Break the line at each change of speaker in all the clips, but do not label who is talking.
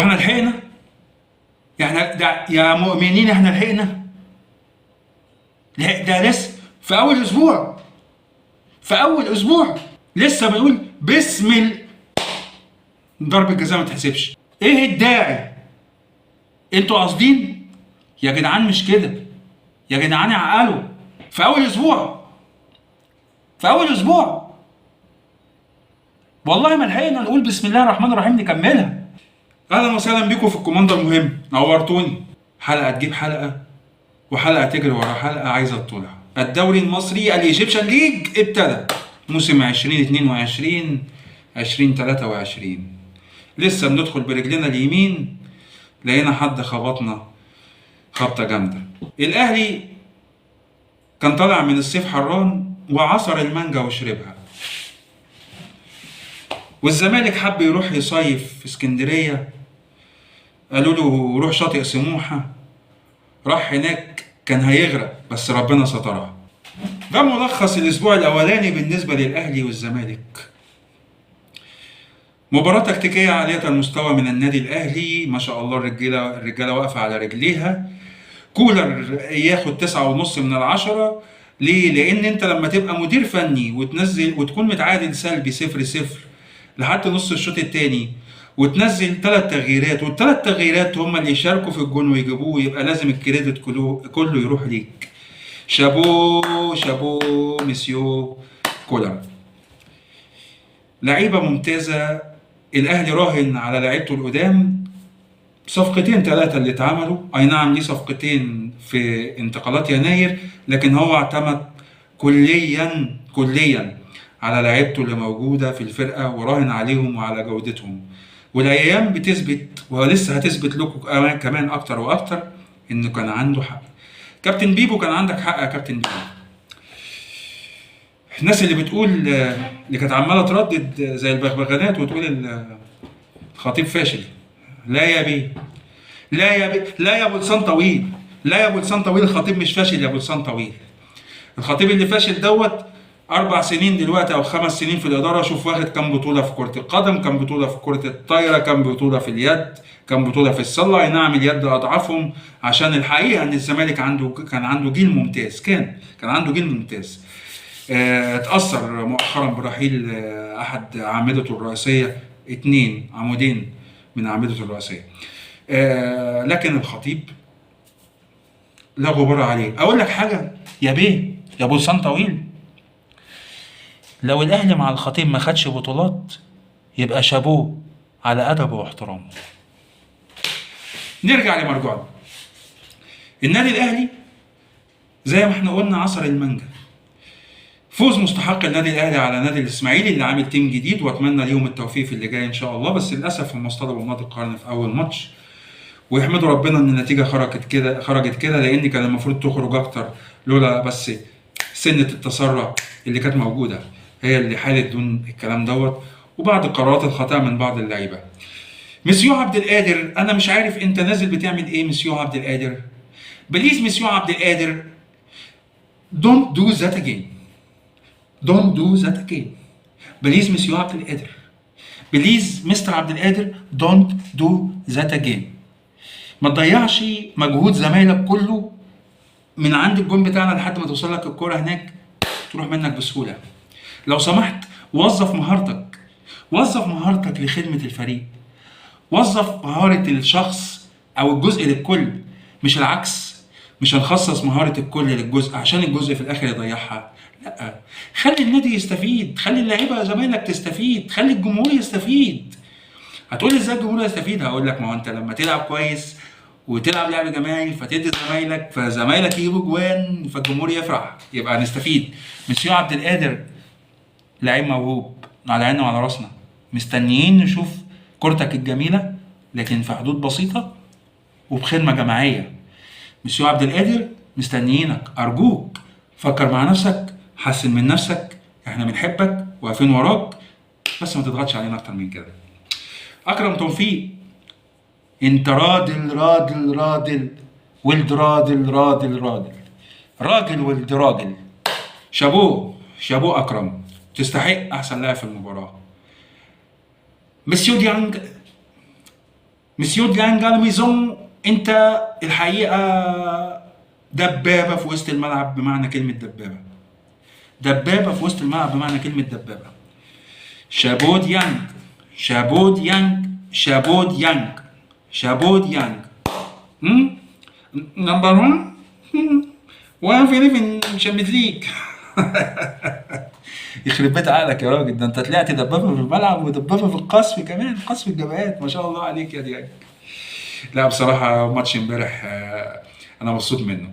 واحنا لحقنا؟ يعني ده يا مؤمنين احنا لحقنا؟ ده لسه في اول اسبوع، في اول اسبوع لسه بنقول ضرب الجزاء ما تحسبش. ايه الداعي؟ انتوا قاصدين؟ يا جدعان مش كده، يا جدعان عقلوا. في اول اسبوع، في اول اسبوع والله ما لحقنا نقول بسم الله الرحمن الرحيم نكملها. اهلا وسهلا بيكم في الكوماندر المهم، نورتوني. حلقه تجيب حلقه وحلقه تجري ورا حلقه عايزه تطلع. الدوري المصري الايجيبشن ليج ابتدى موسم 2022 2023. لسه بندخل برجلنا اليمين لقينا حد خبطنا خبطه جامده. الاهلي كان طالع من الصيف حران وعصر المانجا وشربها، والزمالك حب يروح يصيف في اسكندريه، قالوا له روح شاطئ سموحه، راح هناك كان هيغرق بس ربنا سترها. ده ملخص الاسبوع الاولاني بالنسبه للاهلي والزمالك. مباراة تكتيكية عالية المستوى من النادي الاهلي، ما شاء الله الرجاله واقفه على رجليها. كولر ياخد 9.5 من 10. ليه؟ لان انت لما تبقى مدير فني وتنزل وتكون متعادل سلبي 0-0 لحد نص الشوط الثاني وتنزل 3 تغييرات، والثلاث تغييرات هم اللي يشاركوا في الجون ويجيبوه، يبقى لازم الكريدت كله يروح ليك. شابو شابو مسيو كولر. لعيبه ممتازه. الاهلي راهن على لعيبته القدام. صفقتين 3 اللي اتعملوا، اي نعم ليه صفقتين في انتقالات يناير، لكن هو اعتمد كليا على لعيبته اللي موجوده في الفرقه وراهن عليهم وعلى جودتهم. والايام بتثبت ولسه هتثبت لكم كمان اكتر واكتر انه كان عنده حق. كابتن بيبو كان عندك حق يا كابتن بيبو. الناس اللي بتقول اللي كانت عماله تردد زي البغبغانات وتقول الخطيب فاشل، لا يا بيه، لا يا بيه، لا يا ابو لسان طويل، لا يا ابو لسان طويل، الخطيب مش فاشل يا ابو لسان طويل. الخطيب اللي فاشل دوت 4 سنين دلوقتي او 5 سنين في الاداره. شوف واخد كام بطوله في كره القدم، كام بطوله في كره الطايره، كام بطوله في اليد، كام بطوله في السله. اي نعم اليد اضعفهم، عشان الحقيقه ان الزمالك كان عنده جيل ممتاز، كان عنده جيل ممتاز. اتاثر مؤخرا برحيل احد اعمدته الرئيسيه، 2 عمودين من اعمدته الرئيسيه. لكن الخطيب لا غبار عليه. اقول لك حاجه يا بيه يا ابو لسان طويل، لو الاهلي مع الخطيب ما خدش بطولات يبقى شابوه على ادبه واحترامه. نرجع لمرجوعنا. النادي الاهلي زي ما احنا قلنا عصر المانجا. فوز مستحق النادي الاهلي على نادي الاسماعيلي اللي عامل تيم جديد، واتمنى ليهم التوفيق في اللي جاي ان شاء الله. بس للاسف هم اصطدموا بنادي القرن في اول ماتش، ويحمدوا ربنا ان النتيجه خرجت كده لان كان المفروض تخرج اكتر، لولا بس سنه التسرع اللي كانت موجوده هي اللي حالت دون الكلام دوت، وبعض القرارات الخاطئه من بعض اللعيبه. مسيو عبد القادر، انا مش عارف انت نازل بتعمل ايه مسيو عبد القادر. بليز مسيو عبد القادر don't do that again. don't do that again. بليز مسيو عبد القادر، بليز مستر عبد القادر don't do that again. ما تضيعش مجهود زمايلك كله من عند الجون بتاعنا لحد ما توصل لك الكوره هناك تروح منك بسهوله. لو سمحت وظف مهارتك، وظف مهارتك لخدمه الفريق، وظف مهاره الشخص او الجزء للكل، مش العكس. مش هنخصص مهاره الكل للجزء عشان الجزء في الاخر يضيعها، لا. خلي النادي يستفيد، خلي اللعيبه زمايلك تستفيد، خلي الجمهور يستفيد. هتقول لي ازاي الجمهور يستفيد؟ هقول لك ما هو انت لما تلعب كويس وتلعب لعب جماعي فتدي زمايلك، فزمايلك يجيبوا جوان فالجمهور يفرح، يبقى هنستفيد. مسيو عبد القادر لعيب موهوب على عيننا وعلى راسنا، مستنيين نشوف كورتك الجميله لكن في حدود بسيطه وبخدمه جماعيه. مسيو عبد القادر مستنيينك، ارجوك فكر مع نفسك، حسن من نفسك، احنا بنحبك واقفين وراك، بس ما تضغطش علينا اكتر من كده. اكرم توفيق، انت راجل ولد راجل ولد راجل. شابوه اكرم، تستحق احسن لاعب في المباراه. مسيو ديانج مسيو ديانج ميزون، انت الحقيقه دبابه في وسط الملعب بمعنى كلمه دبابه. دبابه في وسط الملعب بمعنى كلمه دبابه. شابو ديانج، شابو ديانج، شابو ديانج، شابو ديانج. نمبر 1 وان في ليفن شامبيونز ليج. يخرب بيت عقلك يا راجل، ده انت طلعت دبابه في الملعب ودبابه في القصف كمان، قصف الجبهات، ما شاء الله عليك يا ديانج. لا بصراحه ماتش امبارح انا مبسوط منه.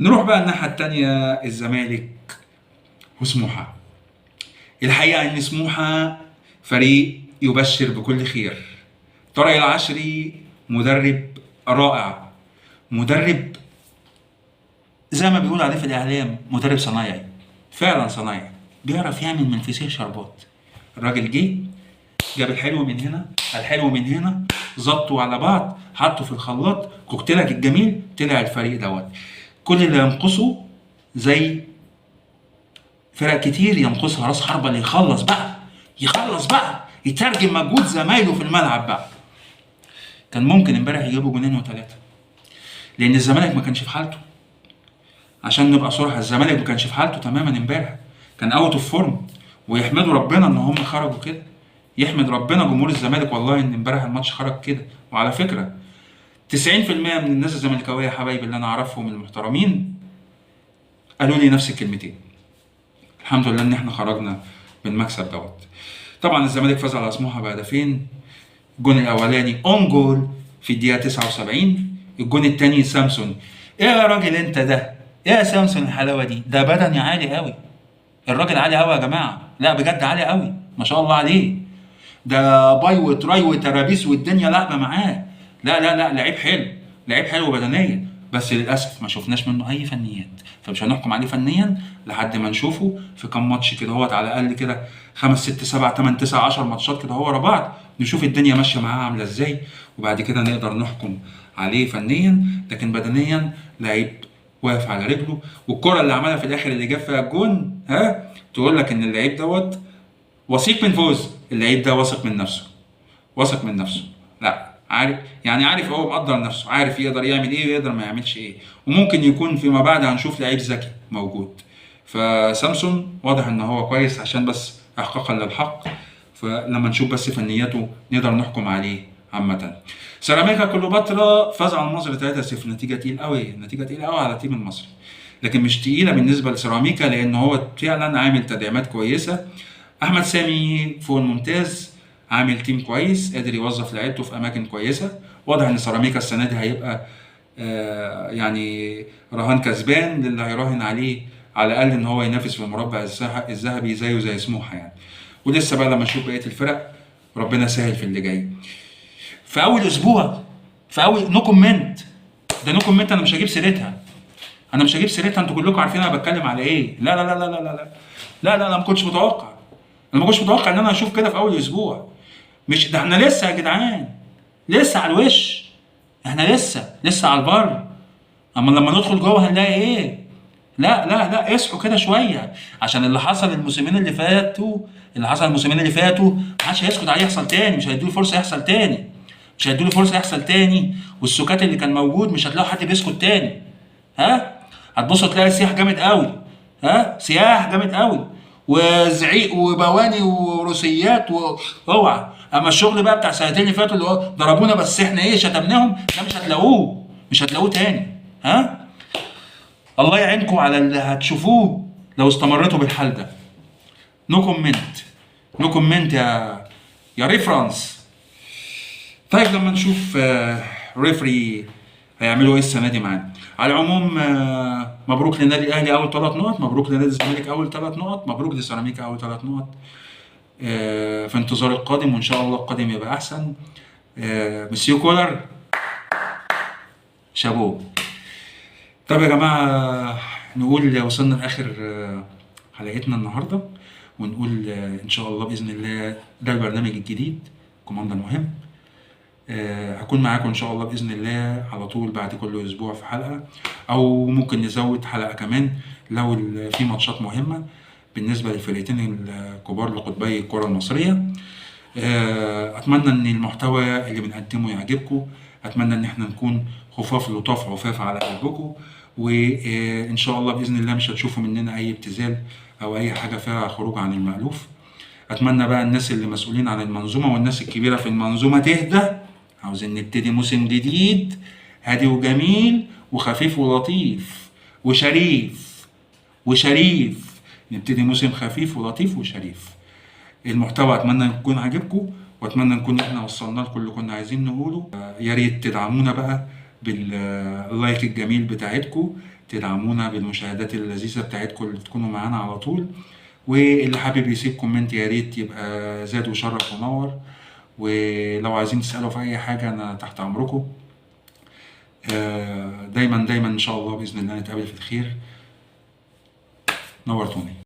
نروح بقى الناحيه الثانيه، الزمالك وسموحه. الحقيقه ان سموحه فريق يبشر بكل خير. طارق العشري مدرب رائع، مدرب زي ما بيقول عليه في الاعلام مدرب صنايعي، فعلا صنايعي، بيعرف يعمل من الفسيخ شربات. الراجل جاب الحلو من هنا الحلو من هنا، ظبطوا على بعض، حطوا في الخلاط كوكتيلك الجميل، طلع الفريق دوت. كل اللي ينقصه زي فرق كتير ينقصها راس حربة اللي يخلص بقى يترجم مجهود زمايله في الملعب بقى. كان ممكن امبارح يجيبوا جونين وثلاثه، لان الزمالك ما كانش في حالته. عشان نبقى صراحه، الزمالك ما كانش في حالته تماما امبارح، كان اوت اوف فورم. ويحمدوا ربنا ان هم خرجوا كده، يحمد ربنا جمهور الزمالك والله ان امبارح الماتش خرج كده. وعلى فكره 90% من الناس الزملكاويه يا حبايبي اللي انا اعرفهم المحترمين قالوا لي نفس الكلمتين، الحمد لله ان احنا خرجنا بالمكسب دوت. طبعا الزمالك فاز على سموحه بهدفين، الجون الاولاني اون جول في الدقيقه 79، الجون الثاني سامسون. ايه يا راجل انت ده، ايه يا سامسون الحلاوه دي، ده بدني عالي قوي، الراجل عالي قوي يا جماعه، لا بجد عالي قوي ما شاء الله عليه، ده باي وتراي وترابيس والدنيا لعبه معاه. لا لا لا، لعيب حلو، لعيب حلو بدنيا، بس للاسف ما شفناش منه اي فنيات، فمش هنحكم عليه فنيا لحد ما نشوفه في كام ماتش كده، هو على الاقل كده 5 6 7 8 9 10 ماتشات كده هو ورا بعض، نشوف الدنيا ماشيه معاه عامله ازاي، وبعد كده نقدر نحكم عليه فنيا. لكن بدنيا لعيب واقف على رجله، والكره اللي عملها في الاخر اللي جاب فيها الجون تقول لك ان اللعيب دوت وثيق من فوز. اللعيب ده واثق من نفسه، واثق من نفسه، لا عارف يعني، عارف هو مقدر نفسه، عارف يقدر يعمل ايه ويقدر ما يعملش ايه، وممكن يكون فيما بعد هنشوف لعيب ذكي موجود. فسامسون واضح ان هو كويس، عشان بس احقاقا للحق، فلما نشوف بس فنياته نقدر نحكم عليه عامة. سيراميكا كليوباترا فاز على المصري 3-0، نتيجة تقيل قوي، نتيجة تقيل قوي على التيم المصري، لكن مش تقيلة بالنسبة لسيراميكا لان هو فعلا عامل تدعيمات كويسة. احمد سامي فوق الممتاز، عامل تيم كويس، قادر يوظف لعيبته في اماكن كويسه. واضح ان سيراميكا السنه دي هيبقى يعني رهان كسبان للي هيراهن عليه، على الاقل ان هو ينافس في المربع الذهبي زيه زي سموحه يعني. ولسه بقى لما نشوف بقيه الفرق ربنا يسهل في اللي جاي. في اول اسبوع، في اول نو كومنت، ده نو كومنت، انا مش هجيب سيرتها، انا مش هجيب سيرتها، انتوا كلكم عارفين انا بتكلم على ايه. لا لا لا لا لا لا لا لا، انا ما كنتش متوقع، انا ما كنتش متوقع ان انا اشوف كده في اول اسبوع. مش ده احنا لسه يا جدعان، لسه على الوش، احنا لسه على البر، اما لما ندخل جوه هنلاقي ايه. لا لا لا، اصحوا كده شويه، عشان اللي حصل الموسمين اللي فاتوا، ما حدش هيسكت عليه يحصل تاني، مش هيدوا فرصه يحصل تاني، مش هيدوا فرصه يحصل تاني، والسكات اللي كان موجود مش هتلاقوا حد بيسكت تاني. هتبصوا تلاقي سياح جامد قوي، سياح جامد قوي، وزعيق وبواني وروسيات واوعى. اما الشغل بقى بتاع سنتين اللي فاتوا اللي هو ضربونا بس احنا ايه شتمناهم، ده مش هتلاقوه تاني. الله يعينكم على اللي هتشوفوه لو استمرتوا بالحال ده. نو كومنت، نو كومنت يا ريفرنس. طيب لما نشوف ريفري هيعملوا ايه السنه دي معانا. على العموم مبروك للنادي الاهلي اول 3 نقط، مبروك لنادي الزمالك اول 3 نقط، مبروك لسيراميكا اول 3 نقط. في انتظار القادم، وان شاء الله القادم يبقى احسن. مسيو كولر شابوه. طب يا جماعه نقول وصلنا لاخر حلقتنا النهارده، ونقول ان شاء الله باذن الله ده البرنامج الجديد كوماندا المهم. هكون معاكم ان شاء الله باذن الله على طول بعد كل اسبوع في حلقه، او ممكن نزود حلقه كمان لو في ماتشات مهمه بالنسبه للفرقتين الكبار لقطبي الكره المصريه. اتمنى ان المحتوى اللي بنقدمه يعجبكم، اتمنى ان احنا نكون خفاف لطاف عفاف على قلبكم، وان شاء الله باذن الله مش هتشوفوا مننا اي ابتذال او اي حاجه فيها خروج عن المألوف. اتمنى بقى الناس اللي مسؤولين عن المنظومه والناس الكبيره في المنظومه تهدى. عاوزين نبتدي موسم جديد هادي وجميل وخفيف ولطيف وشريف. نبتدي موسم خفيف ولطيف وشريف. المحتوى اتمنى يكون عاجبكم، واتمنى نكون احنا وصلنا لكم اللي كنا عايزين نقوله. يا ريت تدعمونا بقى باللايك الجميل بتاعتكم، تدعمونا بالمشاهدات اللذيذه بتاعتكم اللي تكونوا معانا على طول، واللي حابب يسيب كومنت يا ريت يبقى زاد وشرف ونور. ولو عايزين تسألوا في اي حاجه انا تحت امركم. دايما ان شاء الله باذن الله نتقابل في الخير. نورتوني.